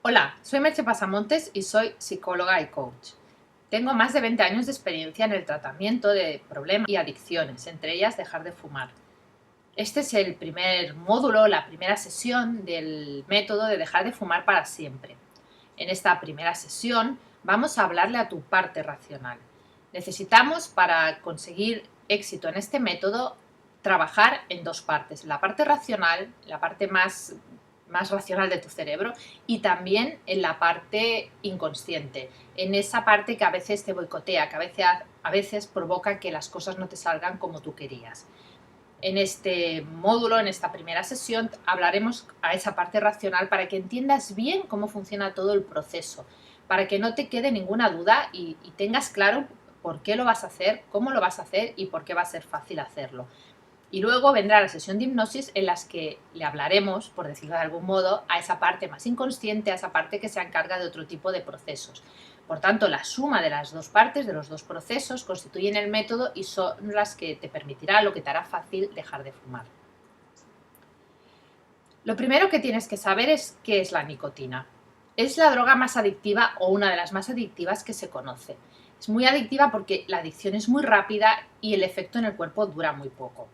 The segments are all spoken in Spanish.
Hola, soy Merche Pasamontes y soy psicóloga y coach. Tengo más de 20 años de experiencia en el tratamiento de problemas y adicciones, entre ellas dejar de fumar. Este es el primer módulo, la primera sesión del método de dejar de fumar para siempre. En esta primera sesión vamos a hablarle a tu parte racional. Necesitamos, para conseguir éxito en este método, trabajar en dos partes. La parte racional, la parte más racional de tu cerebro, y también en la parte inconsciente, en esa parte que a veces te boicotea, que a veces provoca que las cosas no te salgan como tú querías. En este módulo, en esta primera sesión, hablaremos a esa parte racional para que entiendas bien cómo funciona todo el proceso, para que no te quede ninguna duda y tengas claro por qué lo vas a hacer, cómo lo vas a hacer y por qué va a ser fácil hacerlo. Y luego vendrá la sesión de hipnosis en las que le hablaremos, por decirlo de algún modo, a esa parte más inconsciente, a esa parte que se encarga de otro tipo de procesos. Por tanto, la suma de las dos partes, de los dos procesos, constituyen el método y son las que te permitirá, lo que te hará fácil dejar de fumar. Lo primero que tienes que saber es qué es la nicotina. Es la droga más adictiva o una de las más adictivas que se conoce. Es muy adictiva porque la adicción es muy rápida y el efecto en el cuerpo dura muy poco.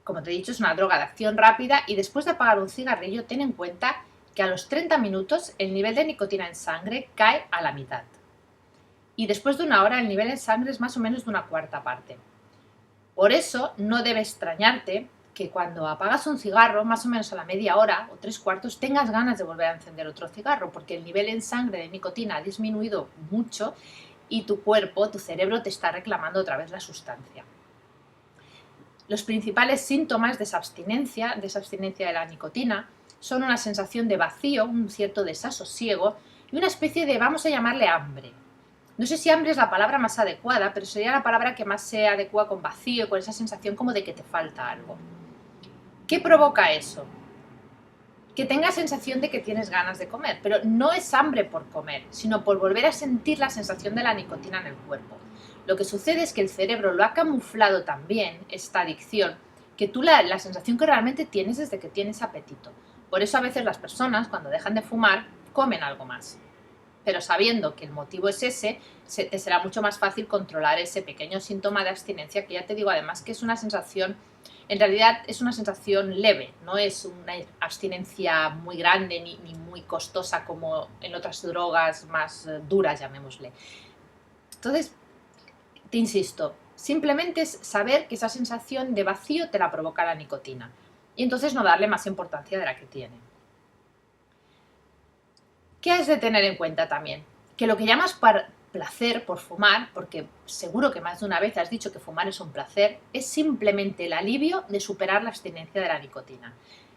Como te he dicho, es una droga de acción rápida y después de apagar un cigarrillo, ten en cuenta que a los 30 minutos el nivel de nicotina en sangre cae a la mitad. Y después de una hora el nivel en sangre es más o menos de una cuarta parte. Por eso no debe extrañarte que cuando apagas un cigarro, más o menos a la media hora o 3/4, tengas ganas de volver a encender otro cigarro, porque el nivel en sangre de nicotina ha disminuido mucho y tu cuerpo, tu cerebro, te está reclamando otra vez la sustancia. Los principales síntomas de esa abstinencia de la nicotina, son una sensación de vacío, un cierto desasosiego y una especie de, vamos a llamarle, hambre. No sé si hambre es la palabra más adecuada, pero sería la palabra que más se adecua con vacío, con esa sensación como de que te falta algo. ¿Qué provoca eso? Que tengas sensación de que tienes ganas de comer, pero no es hambre por comer, sino por volver a sentir la sensación de la nicotina en el cuerpo. Lo que sucede es que el cerebro lo ha camuflado también, esta adicción, que tú la sensación que realmente tienes es de que tienes apetito. Por eso a veces las personas, cuando dejan de fumar, comen algo más. Pero sabiendo que el motivo es ese, te será mucho más fácil controlar ese pequeño síntoma de abstinencia, que ya te digo además que es una sensación, en realidad es una sensación leve, no es una abstinencia muy grande ni muy costosa como en otras drogas más duras, llamémosle. Entonces, te insisto, simplemente es saber que esa sensación de vacío te la provoca la nicotina y entonces no darle más importancia de la que tiene. ¿Qué has de tener en cuenta también? Que lo que llamas placer por fumar, porque seguro que más de una vez has dicho que fumar es un placer, es simplemente el alivio de superar la abstinencia de la nicotina.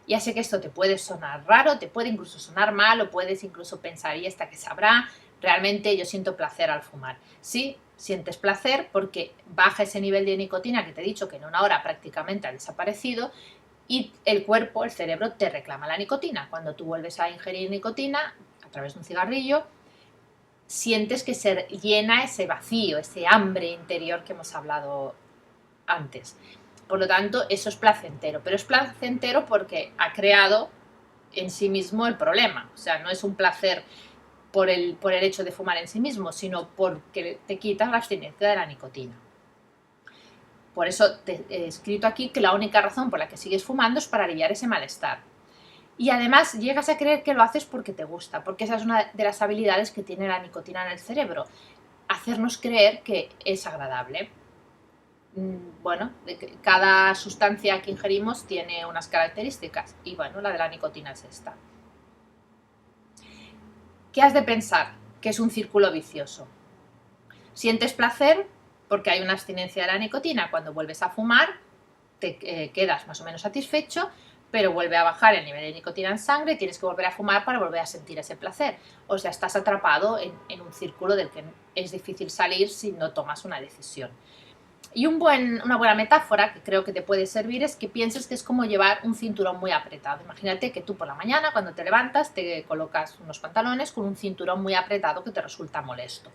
Ya sé que esto te puede sonar raro, te puede incluso sonar mal, o puedes incluso pensar, ¿y esta qué sabrá? Realmente yo siento placer al fumar. Sí, sientes placer porque baja ese nivel de nicotina que te he dicho que en una hora prácticamente ha desaparecido, y el cuerpo, el cerebro, te reclama la nicotina. Cuando tú vuelves a ingerir nicotina a través de un cigarrillo, sientes que se llena ese vacío, ese hambre interior que hemos hablado antes. Por lo tanto, eso es placentero, pero es placentero porque ha creado en sí mismo el problema. O sea, no es un placer por el hecho de fumar en sí mismo, sino porque te quitas la abstinencia de la nicotina. Por eso te he escrito aquí que la única razón por la que sigues fumando es para aliviar ese malestar. Y además llegas a creer que lo haces porque te gusta, porque esa es una de las habilidades que tiene la nicotina en el cerebro, hacernos creer que es agradable. Bueno, cada sustancia que ingerimos tiene unas características y bueno, la de la nicotina es esta. ¿Qué has de pensar? Que es un círculo vicioso. Sientes placer porque hay una abstinencia de la nicotina. Cuando vuelves a fumar te quedas más o menos satisfecho, pero vuelve a bajar el nivel de nicotina en sangre y tienes que volver a fumar para volver a sentir ese placer. O sea, estás atrapado en un círculo del que es difícil salir si no tomas una decisión. Y una buena metáfora que creo que te puede servir es que pienses que es como llevar un cinturón muy apretado. Imagínate que tú por la mañana, cuando te levantas, te colocas unos pantalones con un cinturón muy apretado que te resulta molesto.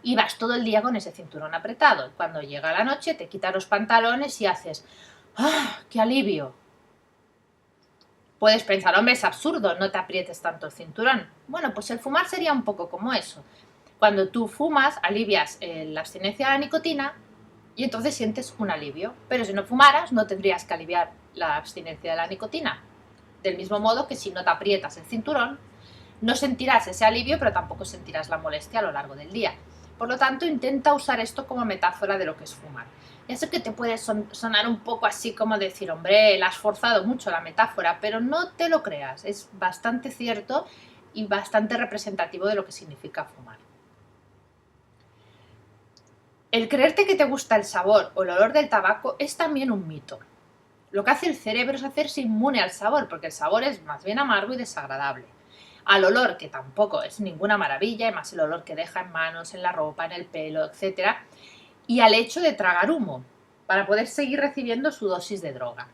Y vas todo el día con ese cinturón apretado. Cuando llega la noche, te quitas los pantalones y haces ¡ah, qué alivio! Puedes pensar, hombre, es absurdo, no te aprietes tanto el cinturón. Bueno, pues el fumar sería un poco como eso. Cuando tú fumas, alivias la abstinencia de la nicotina y entonces sientes un alivio. Pero si no fumaras, no tendrías que aliviar la abstinencia de la nicotina. Del mismo modo que si no te aprietas el cinturón, no sentirás ese alivio, pero tampoco sentirás la molestia a lo largo del día. Por lo tanto, intenta usar esto como metáfora de lo que es fumar. Ya sé que te puede sonar un poco así como decir, hombre, la has forzado mucho la metáfora, pero no te lo creas, es bastante cierto y bastante representativo de lo que significa fumar. El creerte que te gusta el sabor o el olor del tabaco es también un mito. Lo que hace el cerebro es hacerse inmune al sabor, porque el sabor es más bien amargo y desagradable. Al olor, que tampoco es ninguna maravilla, y más el olor que deja en manos, en la ropa, en el pelo, etc. Y al hecho de tragar humo, para poder seguir recibiendo su dosis de droga.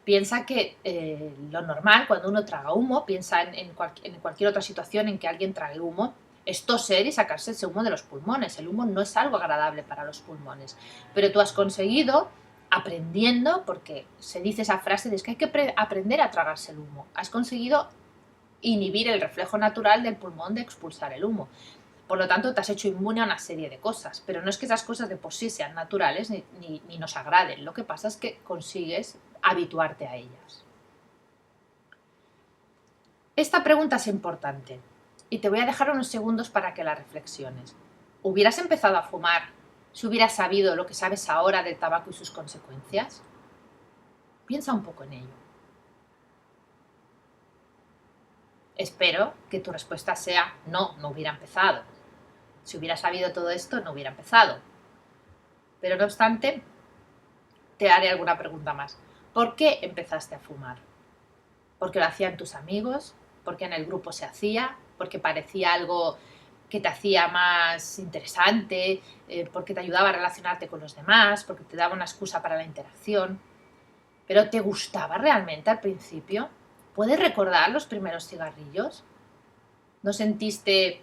Piensa que lo normal cuando uno traga humo, piensa en cualquier otra situación en que alguien trague humo, es toser y sacarse ese humo de los pulmones. El humo no es algo agradable para los pulmones. Pero tú has conseguido, aprendiendo, porque se dice esa frase de que hay que aprender a tragarse el humo, has conseguido inhibir el reflejo natural del pulmón de expulsar el humo. Por lo tanto, te has hecho inmune a una serie de cosas. Pero no es que esas cosas de por sí sean naturales ni nos agraden. Lo que pasa es que consigues habituarte a ellas. Esta pregunta es importante y te voy a dejar unos segundos para que la reflexiones. ¿Hubieras empezado a fumar si hubieras sabido lo que sabes ahora del tabaco y sus consecuencias? Piensa un poco en ello. Espero que tu respuesta sea no, no hubiera empezado. Si hubiera sabido todo esto, no hubiera empezado. Pero no obstante, te haré alguna pregunta más. ¿Por qué empezaste a fumar? ¿Porque lo hacían tus amigos? ¿Porque en el grupo se hacía? ¿Porque parecía algo que te hacía más interesante? ¿Porque te ayudaba a relacionarte con los demás? ¿Porque te daba una excusa para la interacción? ¿Pero te gustaba realmente al principio? ¿Puedes recordar los primeros cigarrillos? ¿No sentiste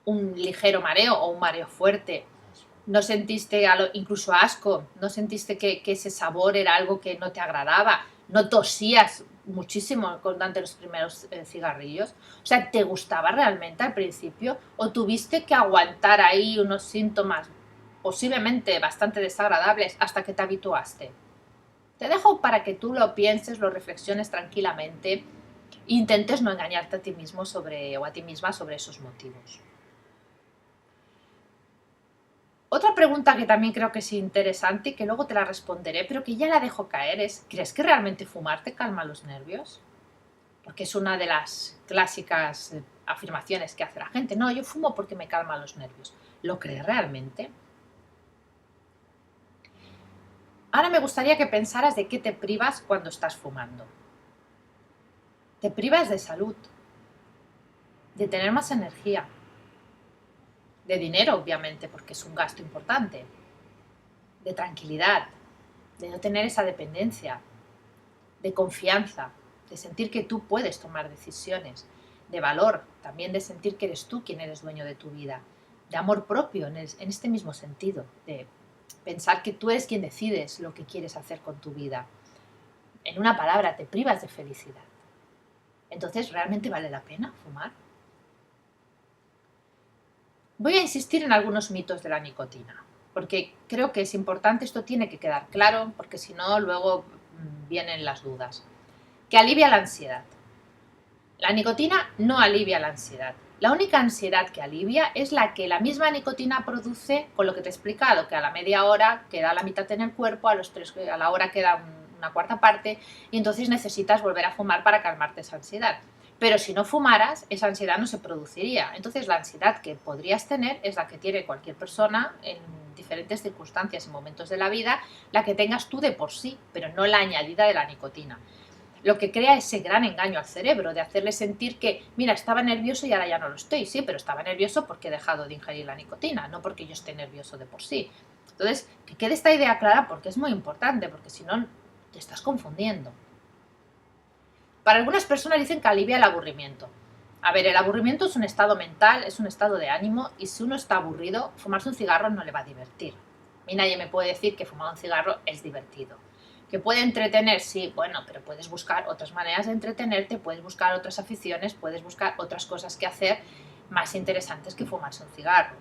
un ligero mareo o un mareo fuerte? ¿No sentiste incluso asco? ¿No sentiste que ese sabor era algo que no te agradaba? ¿No tosías muchísimo durante los primeros cigarrillos? O sea, ¿te gustaba realmente al principio? ¿O tuviste que aguantar ahí unos síntomas posiblemente bastante desagradables hasta que te habituaste? Te dejo para que tú lo pienses, lo reflexiones tranquilamente e intentes no engañarte a ti mismo o a ti misma sobre esos motivos. Otra pregunta que también creo que es interesante y que luego te la responderé, pero que ya la dejo caer es, ¿crees que realmente fumar te calma los nervios? Porque es una de las clásicas afirmaciones que hace la gente. No, yo fumo porque me calma los nervios. ¿Lo crees realmente? Ahora me gustaría que pensaras de qué te privas cuando estás fumando. Te privas de salud, de tener más energía, de dinero, obviamente, porque es un gasto importante, de tranquilidad, de no tener esa dependencia, de confianza, de sentir que tú puedes tomar decisiones, de valor, también de sentir que eres tú quien eres dueño de tu vida, de amor propio en este mismo sentido, de pensar que tú eres quien decides lo que quieres hacer con tu vida. En una palabra, te privas de felicidad. Entonces, ¿realmente vale la pena fumar? Voy a insistir en algunos mitos de la nicotina, porque creo que es importante, esto tiene que quedar claro, porque si no, luego vienen las dudas. Que alivia la ansiedad. La nicotina no alivia la ansiedad. La única ansiedad que alivia es la que la misma nicotina produce con lo que te he explicado, que a la media hora queda la mitad en el cuerpo, a la hora queda una cuarta parte, y entonces necesitas volver a fumar para calmarte esa ansiedad. Pero si no fumaras, esa ansiedad no se produciría. Entonces la ansiedad que podrías tener es la que tiene cualquier persona en diferentes circunstancias y momentos de la vida, la que tengas tú de por sí, pero no la añadida de la nicotina. Lo que crea ese gran engaño al cerebro de hacerle sentir que, mira, estaba nervioso y ahora ya no lo estoy. Sí, pero estaba nervioso porque he dejado de ingerir la nicotina, no porque yo esté nervioso de por sí. Entonces, que quede esta idea clara porque es muy importante, porque si no, te estás confundiendo. Para algunas personas dicen que alivia el aburrimiento. A ver, el aburrimiento es un estado mental, es un estado de ánimo, y si uno está aburrido, fumarse un cigarro no le va a divertir. A mí nadie me puede decir que fumar un cigarro es divertido. ¿Que puede entretener? Sí, bueno, pero puedes buscar otras maneras de entretenerte, puedes buscar otras aficiones, puedes buscar otras cosas que hacer más interesantes que fumarse un cigarro.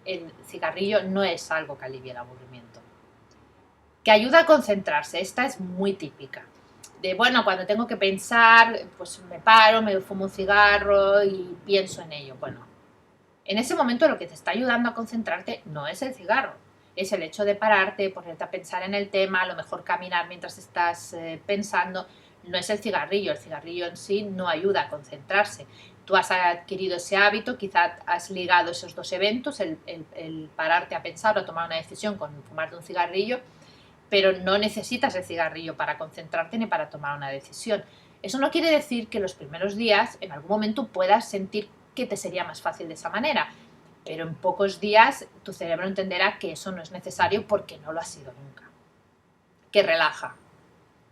El cigarrillo no es algo que alivie el aburrimiento. Que ayuda a concentrarse, esta es muy típica. De, bueno, cuando tengo que pensar, pues me paro, me fumo un cigarro y pienso en ello. Bueno, en ese momento lo que te está ayudando a concentrarte no es el cigarro, es el hecho de pararte, ponerte a pensar en el tema, a lo mejor caminar mientras estás pensando. No es el cigarrillo en sí no ayuda a concentrarse. Tú has adquirido ese hábito, quizá has ligado esos dos eventos, el pararte a pensar o a tomar una decisión con fumarte un cigarrillo, pero no necesitas el cigarrillo para concentrarte ni para tomar una decisión. Eso no quiere decir que los primeros días en algún momento puedas sentir que te sería más fácil de esa manera, pero en pocos días tu cerebro entenderá que eso no es necesario porque no lo ha sido nunca. Que relaja.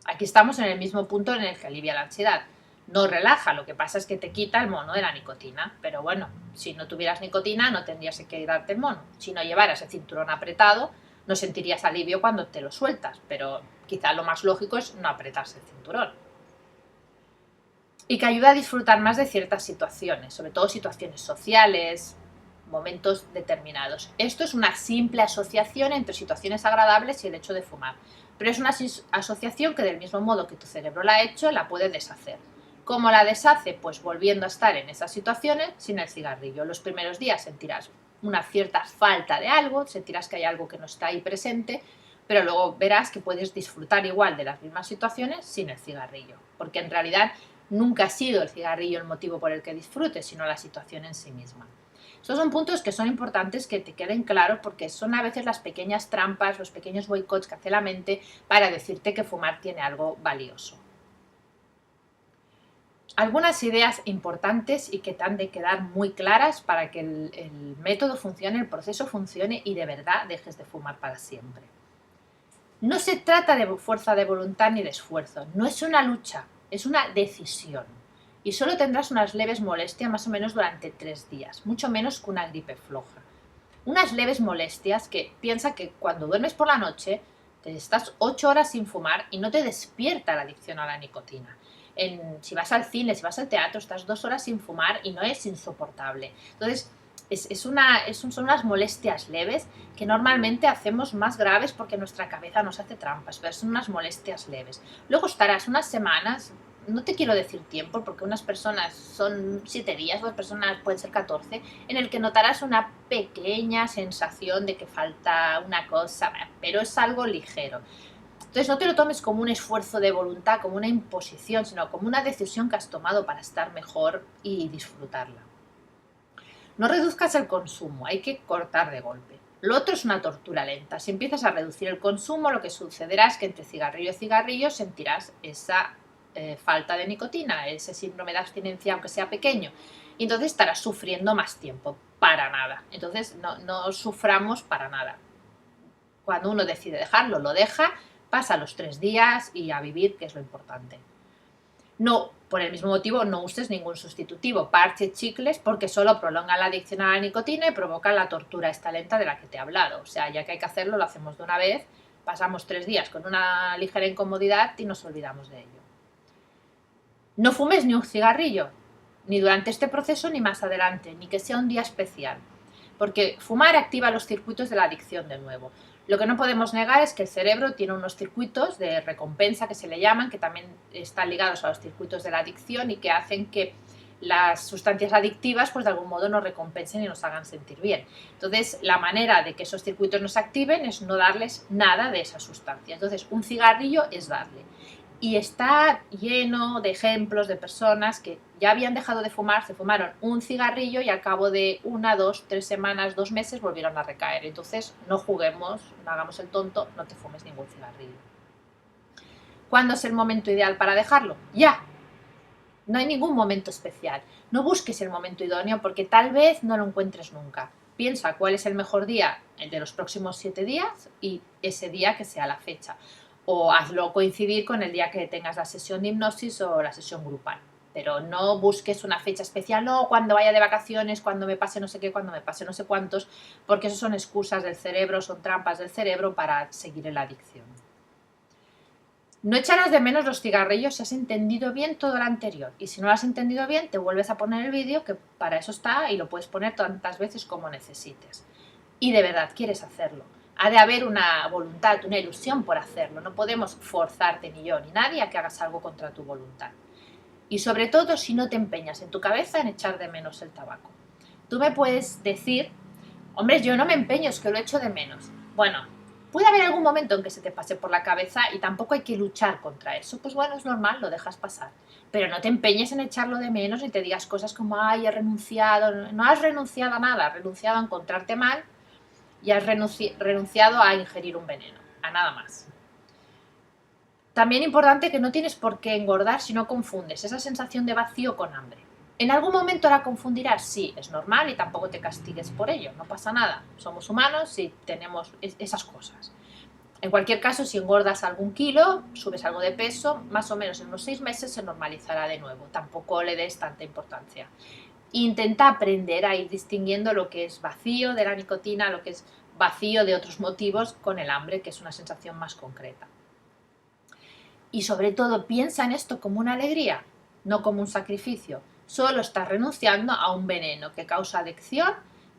Aquí estamos en el mismo punto en el que alivia la ansiedad. No relaja, lo que pasa es que te quita el mono de la nicotina. Pero bueno, si no tuvieras nicotina no tendrías que darte el mono. Si no llevaras el cinturón apretado, no sentirías alivio cuando te lo sueltas. Pero quizá lo más lógico es no apretarse el cinturón. Y que ayuda a disfrutar más de ciertas situaciones, sobre todo situaciones sociales, momentos determinados. Esto es una simple asociación entre situaciones agradables y el hecho de fumar, pero es una asociación que del mismo modo que tu cerebro la ha hecho, la puede deshacer. ¿Cómo la deshace? Pues volviendo a estar en esas situaciones sin el cigarrillo. Los primeros días sentirás una cierta falta de algo, sentirás que hay algo que no está ahí presente, pero luego verás que puedes disfrutar igual de las mismas situaciones sin el cigarrillo, porque en realidad nunca ha sido el cigarrillo el motivo por el que disfrutes, sino la situación en sí misma. Estos son puntos que son importantes que te queden claros porque son a veces las pequeñas trampas, los pequeños boicots que hace la mente para decirte que fumar tiene algo valioso. Algunas ideas importantes y que te han de quedar muy claras para que el método funcione, el proceso funcione y de verdad dejes de fumar para siempre. No se trata de fuerza de voluntad ni de esfuerzo, no es una lucha, es una decisión. Y solo tendrás unas leves molestias más o menos durante 3 días, mucho menos que una gripe floja. Unas leves molestias que piensa que cuando duermes por la noche te estás 8 horas sin fumar y no te despierta la adicción a la nicotina. Si vas al cine, si vas al teatro, estás 2 horas sin fumar y no es insoportable. Entonces, son unas molestias leves que normalmente hacemos más graves porque nuestra cabeza nos hace trampas, pero son unas molestias leves. Luego estarás unas semanas, no te quiero decir tiempo, porque unas personas son 7 días, otras personas pueden ser 14, en el que notarás una pequeña sensación de que falta una cosa, pero es algo ligero. Entonces no te lo tomes como un esfuerzo de voluntad, como una imposición, sino como una decisión que has tomado para estar mejor y disfrutarla. No reduzcas el consumo, hay que cortar de golpe. Lo otro es una tortura lenta. Si empiezas a reducir el consumo, lo que sucederá es que entre cigarrillo y cigarrillo sentirás esa falta de nicotina, ese síndrome de abstinencia, aunque sea pequeño. Y entonces estarás sufriendo más tiempo, para nada. Entonces no suframos para nada. Cuando uno decide dejarlo, lo deja, pasa los 3 días y a vivir, que es lo importante. No, por el mismo motivo, no uses ningún sustitutivo, parches, chicles, porque solo prolongan la adicción a la nicotina y provocan la tortura esta lenta de la que te he hablado. O sea, ya que hay que hacerlo, lo hacemos de una vez, pasamos 3 días con una ligera incomodidad y nos olvidamos de ello. No fumes ni un cigarrillo, ni durante este proceso ni más adelante, ni que sea un día especial, porque fumar activa los circuitos de la adicción de nuevo. Lo que no podemos negar es que el cerebro tiene unos circuitos de recompensa que se le llaman, que también están ligados a los circuitos de la adicción y que hacen que las sustancias adictivas pues de algún modo nos recompensen y nos hagan sentir bien. Entonces la manera de que esos circuitos nos activen es no darles nada de esa sustancia. Entonces un cigarrillo es darle. Y está lleno de ejemplos de personas que ya habían dejado de fumar, se fumaron un cigarrillo y al cabo de 1, 2, 3 semanas, 2 meses volvieron a recaer. Entonces no juguemos, no hagamos el tonto, no te fumes ningún cigarrillo. ¿Cuándo es el momento ideal para dejarlo? Ya. No hay ningún momento especial. No busques el momento idóneo porque tal vez no lo encuentres nunca. Piensa cuál es el mejor día, el de los próximos 7 días y ese día que sea la fecha. O hazlo coincidir con el día que tengas la sesión de hipnosis o la sesión grupal. Pero no busques una fecha especial, no, cuando vaya de vacaciones, cuando me pase no sé qué, cuando me pase no sé cuántos, porque eso son excusas del cerebro, son trampas del cerebro para seguir en la adicción. No echarás de menos los cigarrillos si has entendido bien todo lo anterior. Y si no lo has entendido bien, te vuelves a poner el vídeo, que para eso está, y lo puedes poner tantas veces como necesites. Y de verdad quieres hacerlo. Ha de haber una voluntad, una ilusión por hacerlo. No podemos forzarte ni yo ni nadie a que hagas algo contra tu voluntad. Y sobre todo si no te empeñas en tu cabeza en echar de menos el tabaco. Tú me puedes decir, hombre, yo no me empeño, es que lo echo de menos. Bueno, puede haber algún momento en que se te pase por la cabeza y tampoco hay que luchar contra eso. Pues bueno, es normal, lo dejas pasar. Pero no te empeñes en echarlo de menos y te digas cosas como, ay, he renunciado. No has renunciado a nada, has renunciado a encontrarte mal y has renunciado a ingerir un veneno, a nada más. También importante que no tienes por qué engordar si no confundes esa sensación de vacío con hambre. ¿En algún momento la confundirás? Sí, es normal y tampoco te castigues por ello, no pasa nada. Somos humanos y tenemos esas cosas. En cualquier caso, si engordas algún kilo, subes algo de peso, más o menos en unos 6 meses se normalizará de nuevo. Tampoco le des tanta importancia. Intenta aprender a ir distinguiendo lo que es vacío de la nicotina, lo que es vacío de otros motivos con el hambre, que es una sensación más concreta. Y sobre todo piensa en esto como una alegría, no como un sacrificio. Solo estás renunciando a un veneno que causa adicción,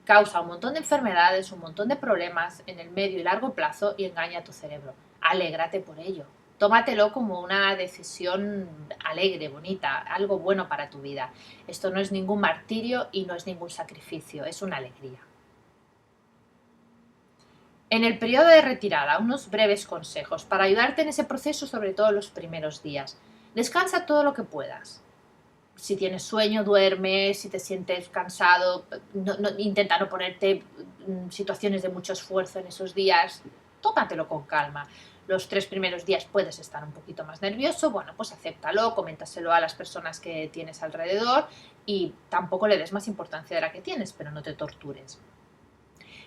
causa un montón de enfermedades, un montón de problemas en el medio y largo plazo y engaña a tu cerebro. Alégrate por ello. Tómatelo como una decisión alegre, bonita, algo bueno para tu vida. Esto no es ningún martirio y no es ningún sacrificio, es una alegría. En el periodo de retirada, unos breves consejos para ayudarte en ese proceso, sobre todo los primeros días. Descansa todo lo que puedas. Si tienes sueño, duerme. Si te sientes cansado, intenta no ponerte situaciones de mucho esfuerzo en esos días. Tómatelo con calma. Los 3 primeros días puedes estar un poquito más nervioso, bueno, pues acéptalo, coméntaselo a las personas que tienes alrededor y tampoco le des más importancia de la que tienes, pero no te tortures.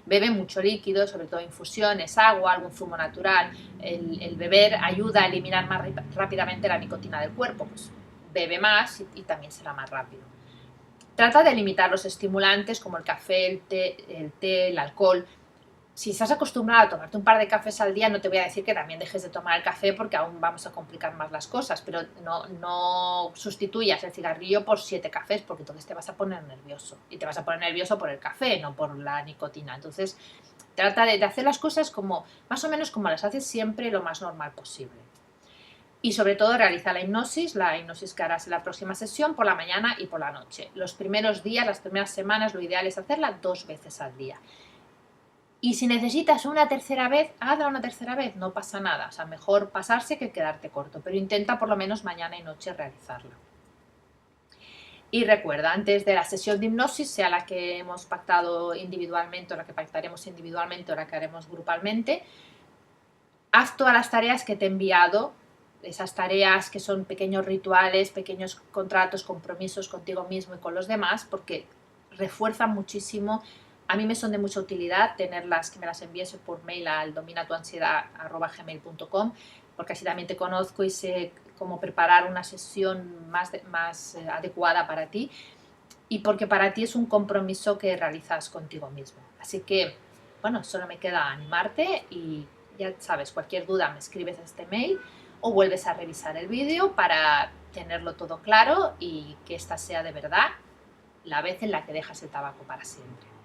Bebe mucho líquido, sobre todo infusiones, agua, algún zumo natural. El beber ayuda a eliminar más rápidamente la nicotina del cuerpo, pues bebe más y también será más rápido. Trata de limitar los estimulantes como el café, el té, el alcohol. Si estás acostumbrado a tomarte un par de cafés al día, no te voy a decir que también dejes de tomar el café porque aún vamos a complicar más las cosas, pero no sustituyas el cigarrillo por 7 cafés porque entonces te vas a poner nervioso. Y te vas a poner nervioso por el café, no por la nicotina. Entonces, trata de hacer las cosas como más o menos como las haces siempre, lo más normal posible. Y sobre todo realiza la hipnosis que harás en la próxima sesión por la mañana y por la noche. Los primeros días, las primeras semanas, lo ideal es hacerla 2 veces al día. Y si necesitas una tercera vez, hazla una tercera vez, no pasa nada. O sea, mejor pasarse que quedarte corto, pero intenta por lo menos mañana y noche realizarla. Y recuerda, antes de la sesión de hipnosis, sea la que hemos pactado individualmente o la que pactaremos individualmente o la que haremos grupalmente, haz todas las tareas que te he enviado, esas tareas que son pequeños rituales, pequeños contratos, compromisos contigo mismo y con los demás, porque refuerzan muchísimo. A mí me son de mucha utilidad tenerlas, que me las envíes por mail al dominatuansiedad@gmail.com, porque así también te conozco y sé cómo preparar una sesión más adecuada para ti y porque para ti es un compromiso que realizas contigo mismo. Así que, bueno, solo me queda animarte y ya sabes, cualquier duda me escribes a este mail o vuelves a revisar el vídeo para tenerlo todo claro y que esta sea de verdad la vez en la que dejas el tabaco para siempre.